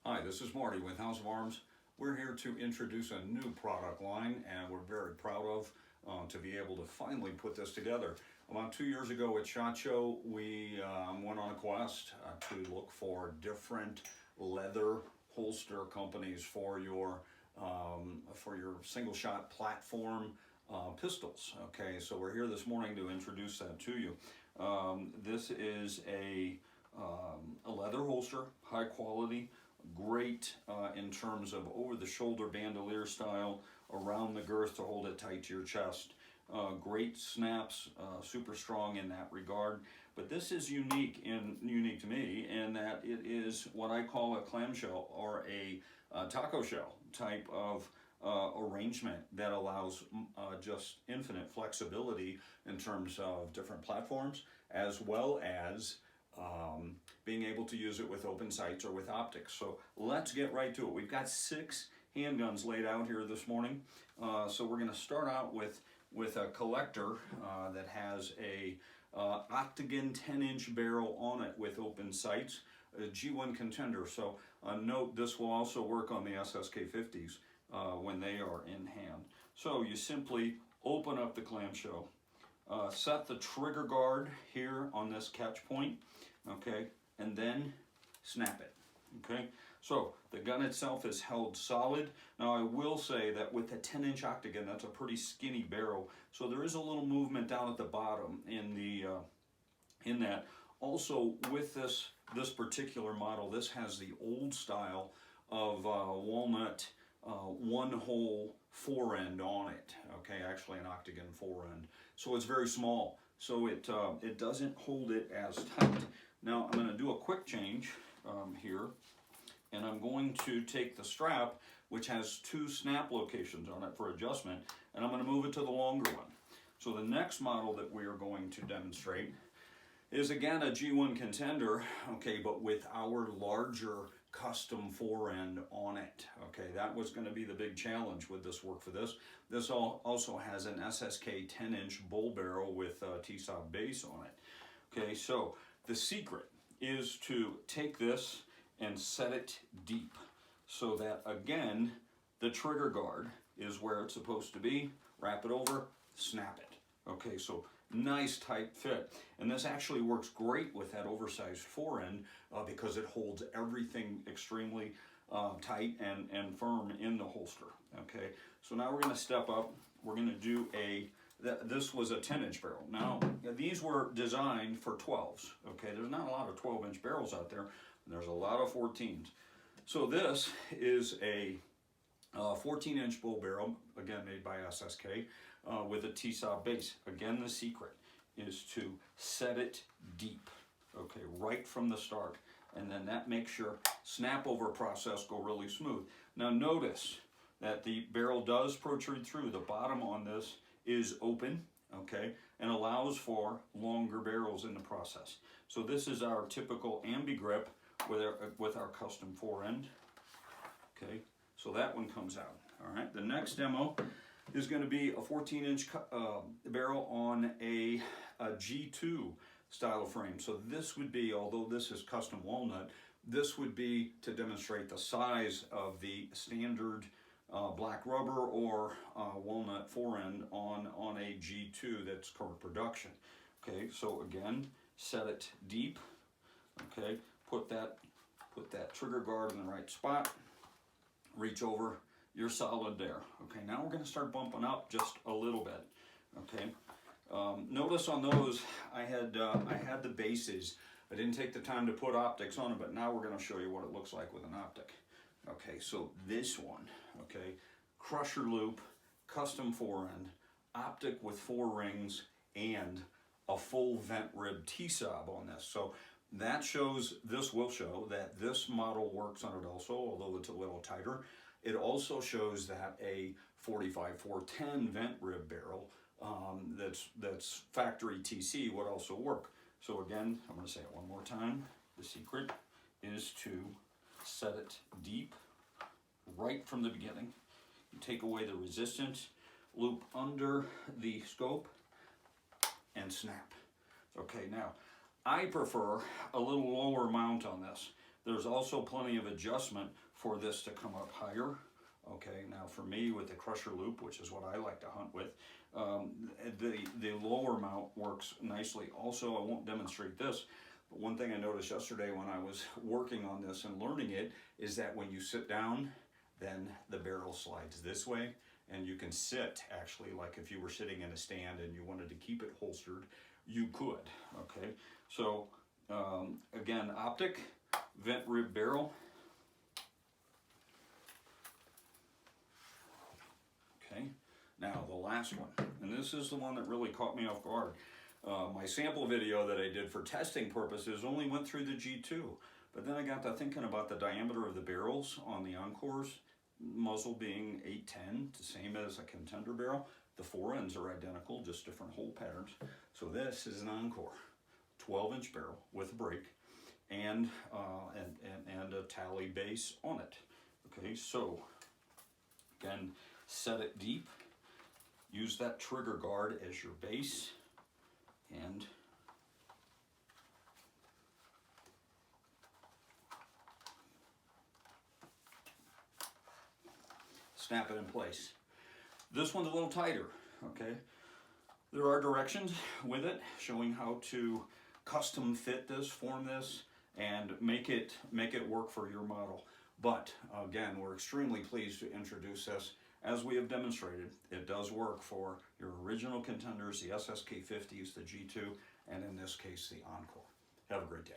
Hi, this is Marty with House of Arms. We're here to introduce a new product line, and we're very proud of to be able to finally put this together. About 2 years ago at SHOT Show, we went on a quest to look for different leather holster companies for your single shot platform pistols. Okay, so we're here this morning to introduce that to you. This is a leather holster, high quality, great in terms of over-the-shoulder bandolier style, around the girth to hold it tight to your chest. Great snaps, super strong in that regard. But this is unique to me in that it is what I call a clamshell or a taco shell type of arrangement that allows just infinite flexibility in terms of different platforms, as well as being able to use it with open sights or with optics. So let's get right to it. We've got 6 handguns laid out here this morning. So we're going to start out with a collector that has a octagon 10-inch barrel on it with open sights, a G1 contender. So note this will also work on the SSK 50s when they are in hand. So you simply open up the clamshell, set the trigger guard here on this catch point, okay, and then snap it, okay? So the gun itself is held solid. Now I will say that with a 10-inch octagon, that's a pretty skinny barrel, so there is a little movement down at the bottom in that. Also with this particular model, this has the old style of walnut one-hole fore-end on it, okay, actually an octagon fore-end. So it's very small, so it doesn't hold it as tight. Now I'm going to do a quick change here, and I'm going to take the strap, which has 2 snap locations on it for adjustment, and I'm going to move it to the longer one. So the next model that we are going to demonstrate is again a G1 contender, okay, but with our larger custom fore-end on it. Okay, that was going to be the big challenge with this work for this. This also has an SSK 10-inch bull barrel with T-SOB base on it. Okay, so the secret is to take this and set it deep so that, again, the trigger guard is where it's supposed to be. Wrap it over, snap it. Okay, so nice tight fit. And this actually works great with that oversized fore-end because it holds everything extremely tight and firm in the holster. Okay, so now we're going to step up. We're going to do this was a 10-inch barrel. Now, these were designed for 12s. Okay, there's not a lot of 12-inch barrels out there, and there's a lot of 14s. So this is a 14-inch bull barrel, again made by SSK, with a T-SOB base. Again, the secret is to set it deep, okay, right from the start, and then that makes your snap over process go really smooth. Now notice that the barrel does protrude through. The bottom on this is open, okay, and allows for longer barrels in the process. So this is our typical ambi grip with our custom fore-end. Okay, so that one comes out. All right, the next demo is going to be a 14-inch barrel on a G2 style of frame. So this would be, although this is custom walnut, this would be to demonstrate the size of the standard black rubber or walnut fore-end on a G2 that's current production. Okay, so again, set it deep. Okay, put that trigger guard in the right spot. Reach over. You're solid there. Okay, now we're going to start bumping up just a little bit. Okay, notice on those I had the bases. I didn't take the time to put optics on it, but now we're going to show you what it looks like with an optic. Okay, so this one, okay, crusher loop, custom fore-end, optic with 4 rings, and a full vent rib T-SOB on this. So that shows, this will show that this model works on it also, although it's a little tighter. It also shows that a 45-410 vent rib barrel that's factory TC would also work. So again, I'm going to say it one more time. The secret is to set it deep right from the beginning. You take away the resistance, loop under the scope, and snap. Okay, now I prefer a little lower mount on this There's also plenty of adjustment for this to come up higher. Okay, now for me with the crusher loop, which is what I like to hunt with, the lower mount works nicely. Also, I won't demonstrate this, but one thing I noticed yesterday when I was working on this and learning it is that when you sit down, then the barrel slides this way, and you can sit actually like if you were sitting in a stand and you wanted to keep it holstered, you could. Okay, so again, optic, vent rib barrel. Okay, now the last one, and this is the one that really caught me off guard. My sample video that I did for testing purposes only went through the G2, but then I got to thinking about the diameter of the barrels on the Encores, muzzle being 810, the same as a Contender barrel. The fore ends are identical, just different hole patterns. So this is an Encore, 12-inch barrel with a brake and a tally base on it. Okay, so again, set it deep, use that trigger guard as your base, and snap it in place. This one's a little tighter, okay? There are directions with it showing how to custom fit this, form this, and make it work for your model. But again, we're extremely pleased to introduce this. As we have demonstrated, it does work for your original Contenders, the SSK50s, the G2, and in this case, the Encore. Have a great day.